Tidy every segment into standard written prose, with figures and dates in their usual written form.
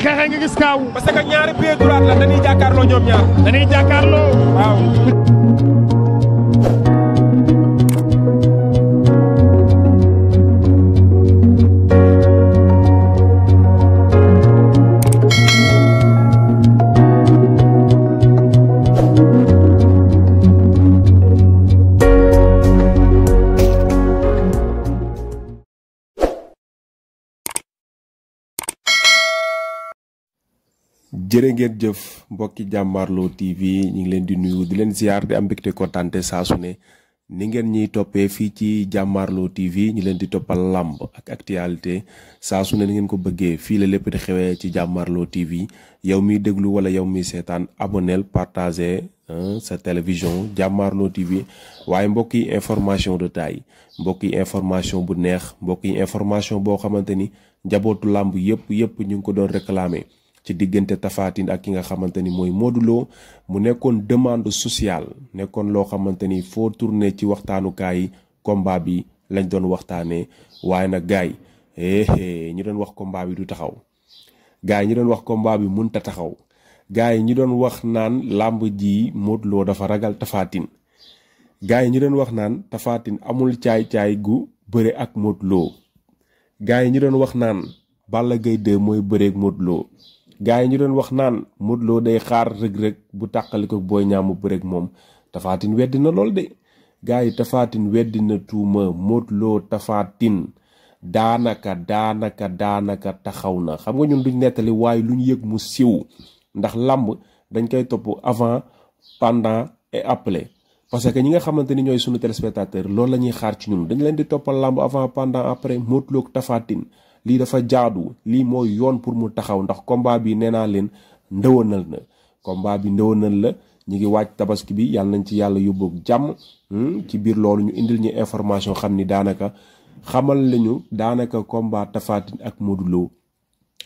xeexee nga gis kaaw. parce que ñaari pied droit la dañuy jàkkaarloo ñoom ñaar. dañuy jàkkaarloo. waaw. jërë ngeen jëf mbokki Jàmmaarloo TV ñu ngi leen di nuyu di leen ziar di am mbégte kontante saa su ne ni ngeen ñuy toppee fii ci Jàmmaarloo TV ñu leen di toppal làmb ak actualité saa su ne ni ngeen ko bëggee fii la lépp di xewee ci Jàmmaarloo TV yow miy déglu wala yow miy seetaan abonnel partager sa télévision Jàmmaarloo TV waaye mbokk yi information de taille mbokk yi information bu neex mbokk yi information boo xamante ni njabootu làmb yëpp ñu ngi ko doon réclamer. ci diggante Tapha Tine ak ki nga xamante ni mooy Modou Lo mu nekkoon demande sociale nekkoon loo xamante ni foo tourné ci waxtaanukaay yi combat bi lañ doon waxtaanee waaye nag gars yi ñu doon wax combat bi du taxaw gars yi ñu doon wax combat bi mënut a taxaw gars yi ñu doon wax naan làmb ji Modou Lo dafa ragal Tapha Tine gars yi ñu doon wax naan Tapha Tine amul caay-caay gu bëre ak Modou Lo gars yi ñu doon wax naan Balla Gaye 2 mooy bëre ak Modou Lo gaa yi ñu doon wax naan Modou Lo day xaar rëg-rëg bu tàqali ko Boy Niang mu bëreeg moom Tapha Tine weddi na lool de gaa yi Tapha Tine weddi na tuuma Modou Lo Tapha Tine daanaka taxaw na xam nga ñun duñ nettali waaye lu ñu yëg mu siw ndax làmb dañ koy topp avant pendant et après parce que ñi nga xamante ni ñooy sunu téléspectateur loolu la ñuy xaar ci ñun dañ leen di toppal làmb avant pendant après Modou Lo Tapha Tine lii dafa jaadu lii mooy yoon pour mu taxaw ndax combat bi nee naa leen ndëwanal na combat bi ndëwanal la ñu ngi waaj tabaski bi yàlla nañ ci yàlla yóbboog jàmm ci biir loolu ñu indil ñu information xam ni daanaka xamal lañu daanaka combat Tapha Tine ak Modou Lo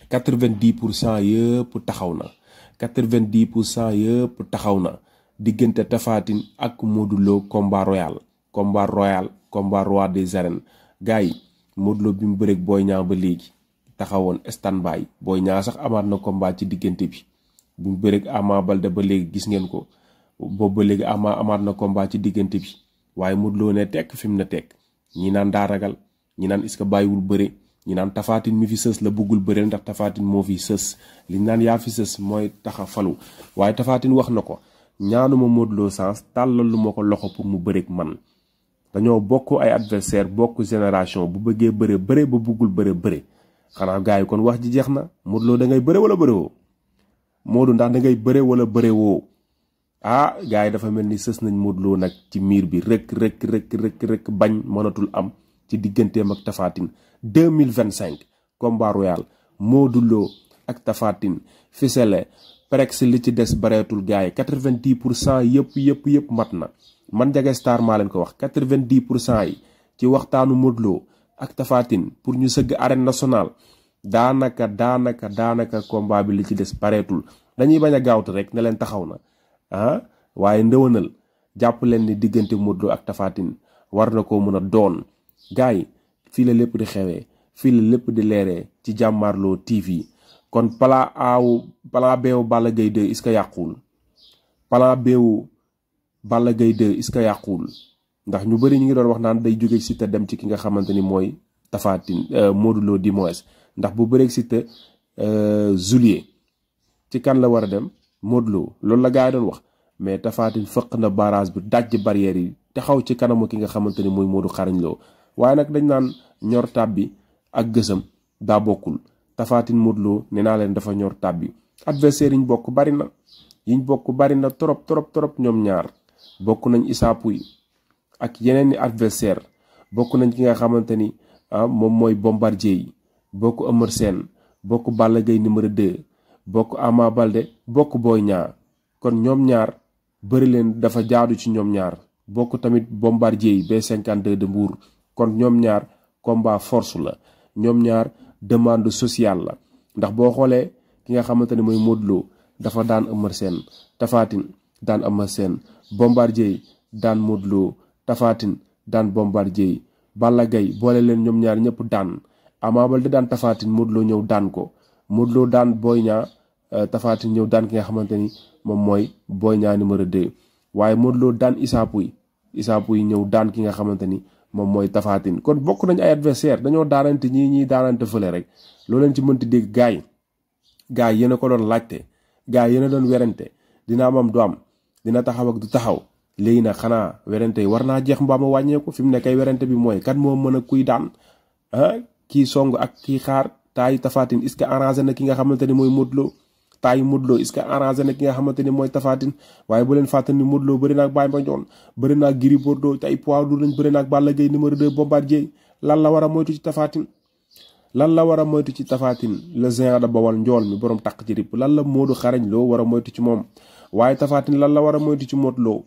90% yëpp taxaw na 90% yëpp taxaw na diggante Tapha Tine ak Modou Lo combat royal combat roi des arènes gars yi Modou Lo bi mu bëreeg Boy Niang ba léegi taxawoon standby Boy Niang sax amaat na combat ci diggante bi bu mu bëreeg Ama Baldé ba léegi gis ngeen ko boobu ba léegi amaat na combat ci diggante bi waaye Modou Lo ne tekk fi mu ne tekk ñi naan daa ragal ñi naan est-ce que bàyyiwul bëre ñi naan Tapha Tine mi fi sës la bëggul bëre ndax Tapha Tine moo fi sës li naan yaa fi sës mooy taxa falu waaye Tapha Tine wax na ko ñaanuma Modou Lo sens tàllal lu ma ko loxo pour mu bëreeg man. dañoo bokk ay adversaire bokk génération bu bëggee bëre ba buggul bëre xanaa gars yi kon wax ji jeex na Modou Lo da ngay bëre wala bëre woo Modou ndax da ngay bëre wala bëre woo gars yi dafa mel ni sës nañ Modou Lo nag ci miir bi rek bañ mënatul am ci digganteem ak Tapha Tine 2025 combat royal Modou Lo ak Tapha Tine ficelé presque li ci des bareetul gars yi 90% yëpp mat na man Ndiaga Star maa leen ko wax 90% yi ci waxtaanu Modou Lo ak Tapha Tine pour ñu sëgg arène nationale daanaka combat bi li ci des pareetul dañuy bañ a gaawtu rek ne leen taxaw na waaye ndëwanal jàpp leen ni diggante Modou Lo ak Tapha Tine war na koo mën a doon gars yi fii la lépp di xewee fii la lépp di leeree ci Jàmmaarloo TV kon plan beewu Balla Gaye 2 est-ce que yàquwul plan beewu Balla Gaye 2 est-ce que yàquwul ndax ñu bëri ñu ngi doon wax naan day jóge Siteu dem ci ki nga xamante ni mooy Tapha Tine Modou Lo di moins ndax bu bëreeg Siteu juillet ci kan la war a dem Modou Lo loolu la gars yi doon wax mais Tapha Tine fëq na barrage bi daj barrière yi taxaw ci kanamu ki nga xamante ni mooy Modou Xarañ Lo waaye nag dañ naan ñor tab bi ak gësam daa bokkul Tapha Tine Modou Lo nee naa leen dafa ñor tab bi adversaire yiñ bokk bari na trop ñoom ñaar bokk nañ Issa Pouye ak yeneen i adversaire bokk nañ ki nga xamante ni moom mooy Bombardier yi bokk Eumeu Sène bokk Balla Gaye numéro 2 bokk Ama Baldé bokk Boy Niang kon ñoom ñaar bëri leen dafa jaadu ci ñoom ñaar bokk tamit Bombardier yi B52 de Mbour kon ñoom ñaar combat force la ñoom ñaar demande sociale la ndax boo xoolee ki nga xamante ni mooy Modou Lo dafa daan Eumeu Sène Tapha Tine daan Eumeu Sène Bombardier daan Modou Lo Tapha Tine daan Bombardier Balla Gaye boole leen ñoom ñaar ñëpp daan Ama Baldé daan Tapha Tine Modou Lo ñëw daan ko Modou Lo daan Boy Niang Tapha Tine ñëw daan ki nga xamante ni moom mooy Boy Niang numéro 2 waaye Modou Lo daan Issa Pouye ñëw daan ki nga xamante ni moom mooy Tapha Tine kon bokk nañ ay adversaire dañoo daanante ñii daanante fële rek loo leen ci mënti dégg gaay yi yéen a ko doon laajte gaay yi yéen a doon werante dina am du am dina taxaw ak du taxaw léegi nag xanaa werante yi war naa jeex mbaama wàññeeku fi mu ne kay werante bi mooy kan moo mën a kuy daan kii song ak kii xaar taayu Tapha Tine est-ce que arrangé na ki nga xamante ni mooy Modou Lo taayu Modou Lo est-ce que arrangé na ki nga xamante ni mooy Tapha Tine waaye bu leen fàttali ni Modou Lo bëri na ak Baye Mandione bëri na ak Gris Bordeaux te ay poids lourd lañ bëri na ak Balla Gaye numéro 2 Bombardier lan la war a moytu ci Tapha Tine le géant de Bawol njool mi borom takk ci rip lan la Modou xarañ Lo war a moytu ci moom waaye Tapha Tine lan la war a moytu ci Modou Lo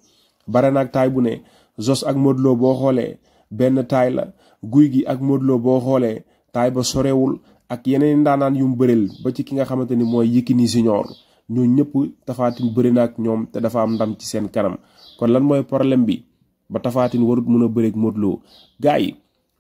bare na ak taay bu ne Zos ak Modou Lo boo xoolee benn taay la Guy gi ak Modou Lo boo xoolee taay ba sorewul ak yeneen ndaanaan yu mu bëreel ba ci ki nga xamante ni mooy Yékini Junior ñoo ñëpp Tapha Tine bëri na ak ñoom te dafa am ndam ci seen kanam kon lan mooy problème bi ba Tapha Tine warut mën a bëreeg Modou Lo gars yi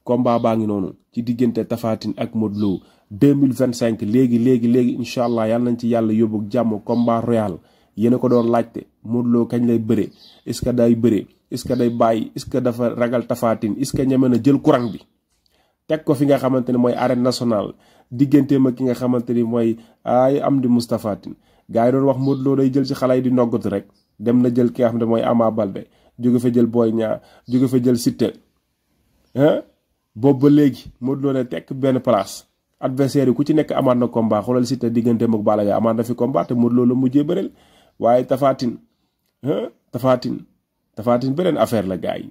combat baa ngi noonu ci diggante Tapha Tine ak Modou Lo 2025 léegi incha allah yàlla nañ ci yàlla yóbbu jàmm combat royal yéen a ko doon laajte Modou Lo kañ lay bëre est-ce que day bëre est-ce que day bàyyi est-ce que dafa ragal Tapha Tine est-ce que ñeme na jël courant bi teg ko fi nga xamante ne mooy arène nationale digganteem ak ki nga xamante ni mooy ay Amdi Moustapha Tine gars yi doon wax Modou Lo day jël ci xale yi di noggatu rek dem na jël ki nga xam ne mooy Ama Baldé jóge fa jël Boy Niang jóge fa jël Siteu boobu ba léegi Modou Lo ne tekk benn place adversaire yi ku ci nekk amaat na combat xoolal Siteu digganteem ak Balla Gaye amaat na fi combat te Modou Lo la mujjee bëreel waaye Tapha Tine beneen affaire la gars yi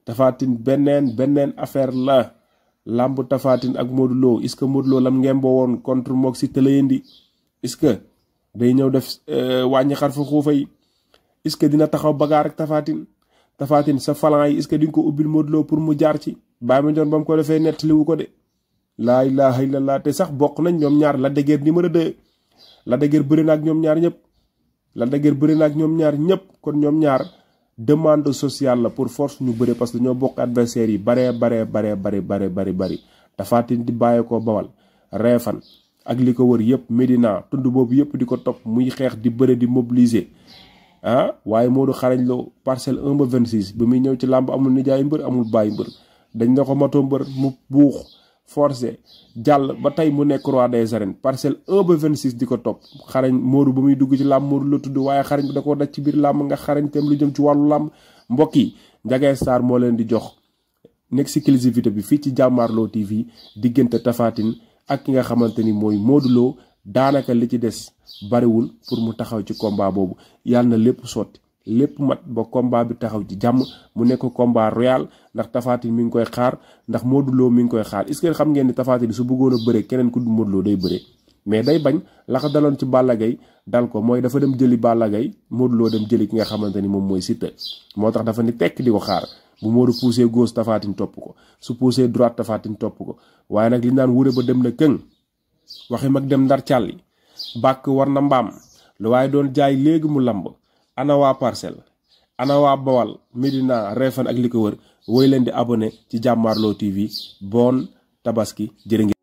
Tapha Tine beneen affaire la lamb Tapha Tine ak Modou Lo est-ce que Modou Lo lam ngeen boo woon contre mook Siteu la yëndi est-ce que day ñëw def wàññi xar fa xuufa yi est-ce que dina taxaw bagaar ak Tapha Tine sa falan yi est-ce que di nga ko ubbil Modou Lo pour mu jaar ci Baye Mandione ba mu ko defee nettaliwu ko de laa ilaha illallah te sax bokk nañ ñoom ñaar Lac de Guiers numéro 2 Lac de Guiers bëri na ak ñoom ñaar ñëpp kon ñoom ñaar demande sociale la pour force ñu bëre parce que dañoo bokk adversaires yi bari Tapha Tine di bàyyee ko Bawal Réfane ak li ko wër yëpp Médina tund boobu yëpp di ko topp muy xeex di bëre di mobiliser waaye Modou xarañ Lo parcelle 1 ba 26 ba muy ñëw ci làmb amul nijaay mbër amul bàyyi mbër dañ na ko mato mbër mu buux forcé jàll ba tey mu nekk roi des arènes parcelle 1 ba 26 di ko topp xarañ Modou ba muy dugg ci làmb Modou la tudd waaye xarañ bi da koo daj ci biir làmb nga xarañ tem lu jëm ci wàllu làmb mbokk yi Ndiaga Star moo leen di jox exclusivité bi fii ci Jàmmaarloo TV diggante Tapha Tine ak ki nga xamante ni mooy Modou Lo daanaka li ci des bariwul pour mu taxaw ci combat boobu yàlla na lépp sotti lépp mat ba combat bi taxaw ci jàmm mu nekk combat royal ndax Tapha Tine mi ngi koy xaar ndax Modou Lo mi ngi koy xaar est-ce que xam ngeen ni Tapha Tine su bëggoon a bëre keneen ku du Modou Lo day bëre mais day bañ la ko daloon ci Balla Gaye dal ko mooy dafa dem jëli Balla Gaye Modou Lo dem jëli ki nga xamante ni moom mooy Siteu moo tax dafa ni tekk di ko xaar bu Modou poussé gauche Tapha Tine topp ko su poussé droite Tapha Tine topp ko waaye nag li naan wure ba dem na këng waxi mag dem ndar càlli bàkk war na mbaam lu waaye doon jaay léegi mu lamb ana waa Parcelles ana waa Bawal Médina Réfane ak li ko wër woy leen di abonné ci Jàmmaarloo TV bon tabaski jërë ngeen